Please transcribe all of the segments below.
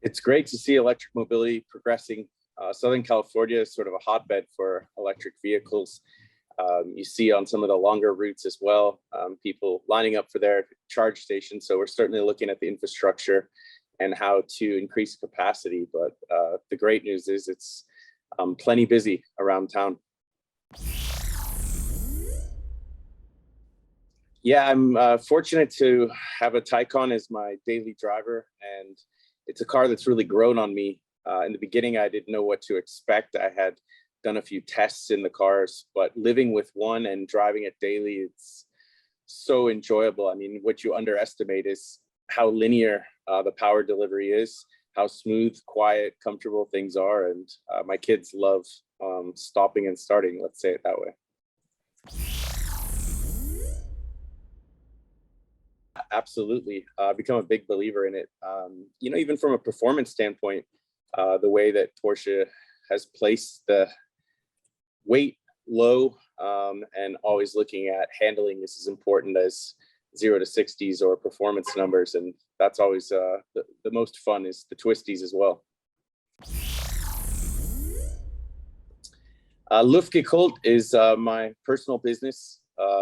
It's great to see electric mobility progressing. Southern California is sort of a hotbed for electric vehicles. You see on some of the longer routes as well, people lining up for their charge stations. So we're certainly looking at the infrastructure and how to increase capacity. But the great news is it's plenty busy around town. Yeah, I'm fortunate to have a Taycan as my daily driver, and it's a car that's really grown on me. In the beginning, I didn't know what to expect. I had done a few tests in the cars, but living with one and driving it daily, it's so enjoyable. I mean, what you underestimate is how linear the power delivery is, how smooth, quiet, comfortable things are. And my kids love stopping and starting, let's say it that way. Absolutely. I've become a big believer in it. Even from a performance standpoint, the way that Porsche has placed the weight low and always looking at handling is as important as 0 to 60s or performance numbers. And that's always the most fun is the twisties as well. Luftgekühlt is my personal business.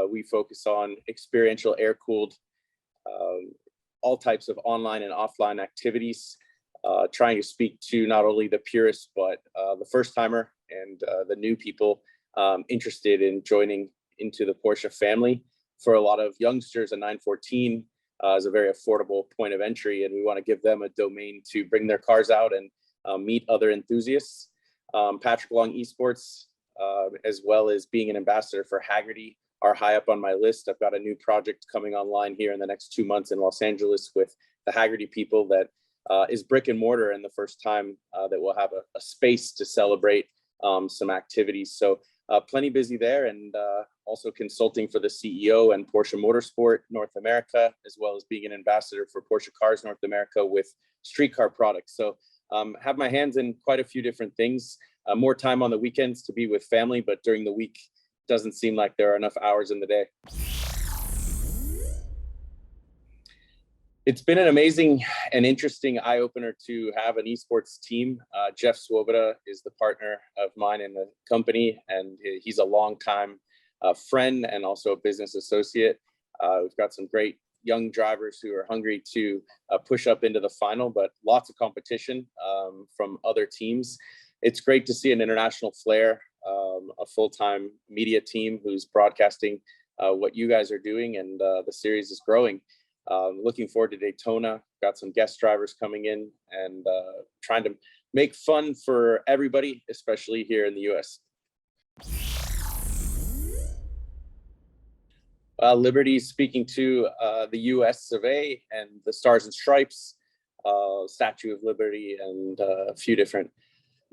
We focus on experiential air-cooled all types of online and offline activities, trying to speak to not only the purists, but the first timer and the new people interested in joining into the Porsche family. For a lot of youngsters, a 914 is a very affordable point of entry, and we want to give them a domain to bring their cars out and meet other enthusiasts. Patrick Long Esports, as well as being an ambassador for Hagerty, are high up on my list. I've got a new project coming online here in the next 2 months in Los Angeles with the Hagerty people that is brick and mortar, and the first time that we'll have a space to celebrate some activities. So plenty busy there, and also consulting for the CEO and Porsche Motorsport North America, as well as being an ambassador for Porsche Cars North America with streetcar products. So have my hands in quite a few different things. More time on the weekends to be with family, but during the week, doesn't seem like there are enough hours in the day. It's been an amazing and interesting eye-opener to have an esports team. Jeff Swoboda is the partner of mine in the company, and he's a longtime friend and also a business associate. We've got some great young drivers who are hungry to push up into the final, but lots of competition from other teams. It's great to see an international flair, a full-time media team who's broadcasting what you guys are doing, and the series is growing. Looking forward to Daytona. Got some guest drivers coming in and trying to make fun for everybody, especially here in the US. Liberty speaking to the US of A and the Stars and Stripes, Statue of Liberty, and a few different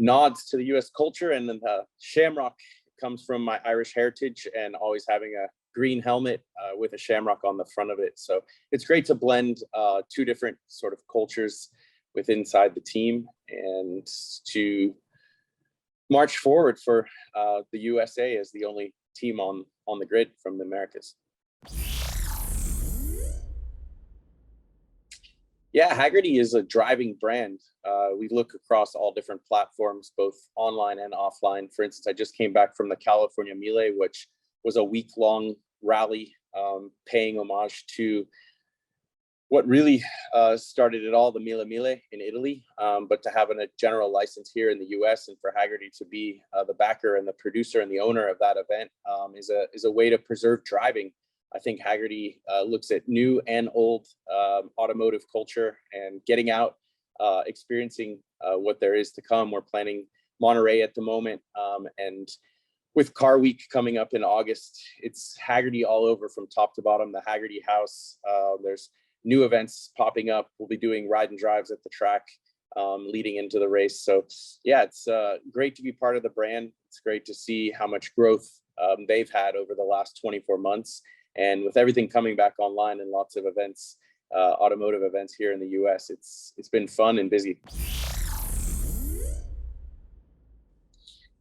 nods to the US culture. And then the shamrock comes from my Irish heritage and always having a green helmet with a shamrock on the front of it. So it's great to blend two different sort of cultures with inside the team and to march forward for the USA as the only team on the grid from the Americas. Yeah, Hagerty is a driving brand. We look across all different platforms, both online and offline. For instance, I just came back from the California Mille, which was a week-long rally paying homage to what really started it all, the Mille Mille in Italy. But to have a general license here in the US and for Hagerty to be the backer and the producer and the owner of that event is a way to preserve driving. I think Hagerty looks at new and old automotive culture and getting out, experiencing what there is to come. We're planning Monterey at the moment, and with Car Week coming up in August, it's Hagerty all over from top to bottom, the Hagerty house. There's new events popping up. We'll be doing ride and drives at the track leading into the race. So yeah, it's great to be part of the brand. It's great to see how much growth they've had over the last 24 months. And with everything coming back online and lots of events, automotive events here in the US, it's been fun and busy.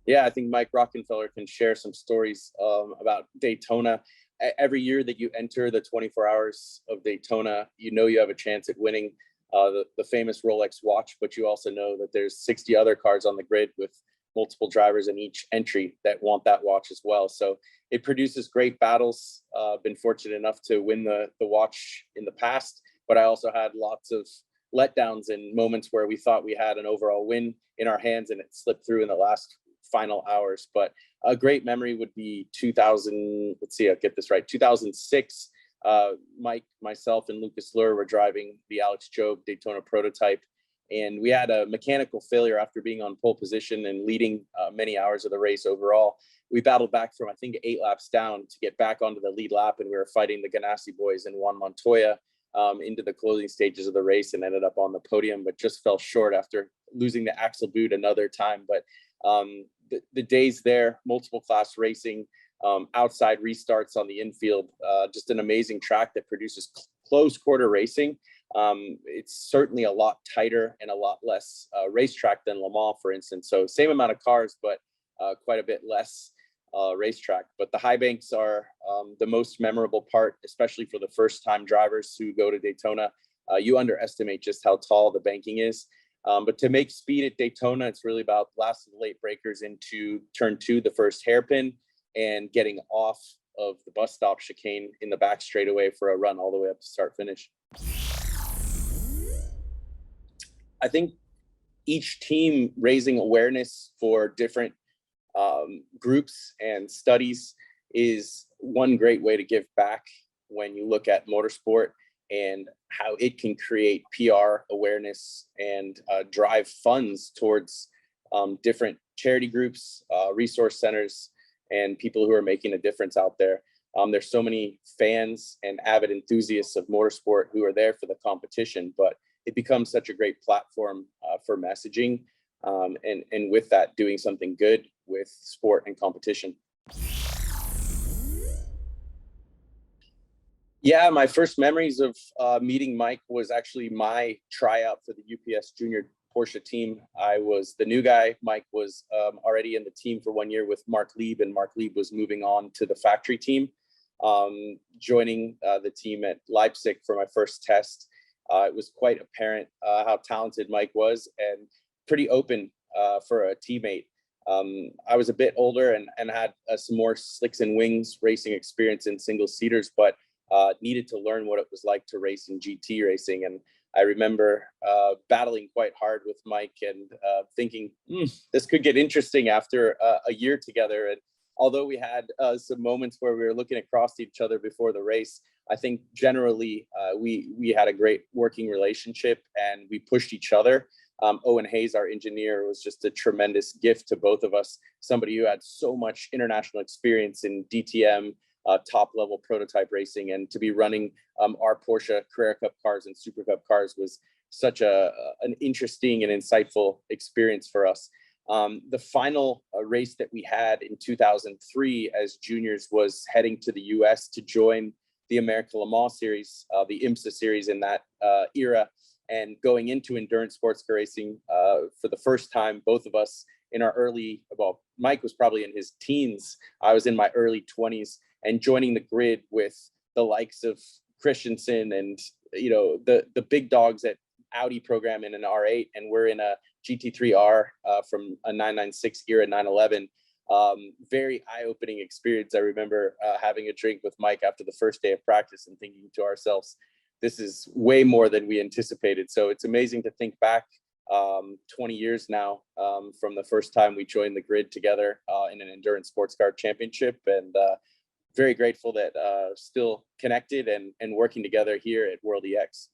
Yeah, I think Mike Rockenfeller can share some stories about Daytona. Every year that you enter the 24 hours of Daytona, you know you have a chance at winning the famous Rolex watch, but you also know that there's 60 other cars on the grid with multiple drivers in each entry that want that watch as well. So it produces great battles. Been fortunate enough to win the watch in the past, but I also had lots of letdowns and moments where we thought we had an overall win in our hands and it slipped through in the last final hours. But a great memory would be 2000, let's see, I'll get this right, 2006. Mike, myself, and Lucas Luhr were driving the Alex Job Daytona prototype, and we had a mechanical failure after being on pole position and leading many hours of the race overall. We battled back from, I think, 8 laps down to get back onto the lead lap, and we were fighting the Ganassi boys and Juan Montoya into the closing stages of the race, and ended up on the podium, but just fell short after losing the axle boot another time. But the days there, multiple class racing, outside restarts on the infield, just an amazing track that produces close quarter racing. It's certainly a lot tighter and a lot less racetrack than Le Mans, for instance. So same amount of cars, but quite a bit less racetrack. But the high banks are the most memorable part, especially for the first time drivers who go to Daytona. You underestimate just how tall the banking is. But to make speed at Daytona, it's really about last of the late breakers into turn 2, the first hairpin, and getting off of the bus stop chicane in the back straightaway for a run all the way up to start finish. I think each team raising awareness for different groups and studies is one great way to give back when you look at motorsport and how it can create PR awareness and drive funds towards different charity groups, resource centers, and people who are making a difference out there. There's so many fans and avid enthusiasts of motorsport who are there for the competition, but it becomes such a great platform for messaging, and with that, doing something good with sport and competition. Yeah, my first memories of meeting Mike was actually my tryout for the UPS Junior Porsche team. I was the new guy. Mike was already in the team for 1 year with Mark Lieb, and Mark Lieb was moving on to the factory team. Joining the team at Leipzig for my first test, it was quite apparent how talented Mike was, and pretty open for a teammate. I was a bit older and had some more slicks and wings racing experience in single seaters, but needed to learn what it was like to race in GT racing. And I remember battling quite hard with Mike and thinking, this could get interesting after a year together. And although we had some moments where we were looking across each other before the race, I think generally we had a great working relationship and we pushed each other. Owen Hayes, our engineer, was just a tremendous gift to both of us. Somebody who had so much international experience in DTM, top level prototype racing, and to be running our Porsche Carrera Cup cars and Super Cup cars was such an interesting and insightful experience for us. The final race that we had in 2003 as juniors was heading to the US to join the American Le Mans series, the IMSA series in that era, and going into endurance sports car racing for the first time, both of us in our early, well, Mike was probably in his teens, I was in my early 20s, and joining the grid with the likes of Christensen and, you know, the big dogs at Audi program in an R8, and we're in a GT3R from a 996 era 911. Very eye-opening experience. I remember having a drink with Mike after the first day of practice and thinking to ourselves, this is way more than we anticipated. So it's amazing to think back 20 years now from the first time we joined the grid together in an endurance sports car championship, and very grateful that still connected and working together here at World EX.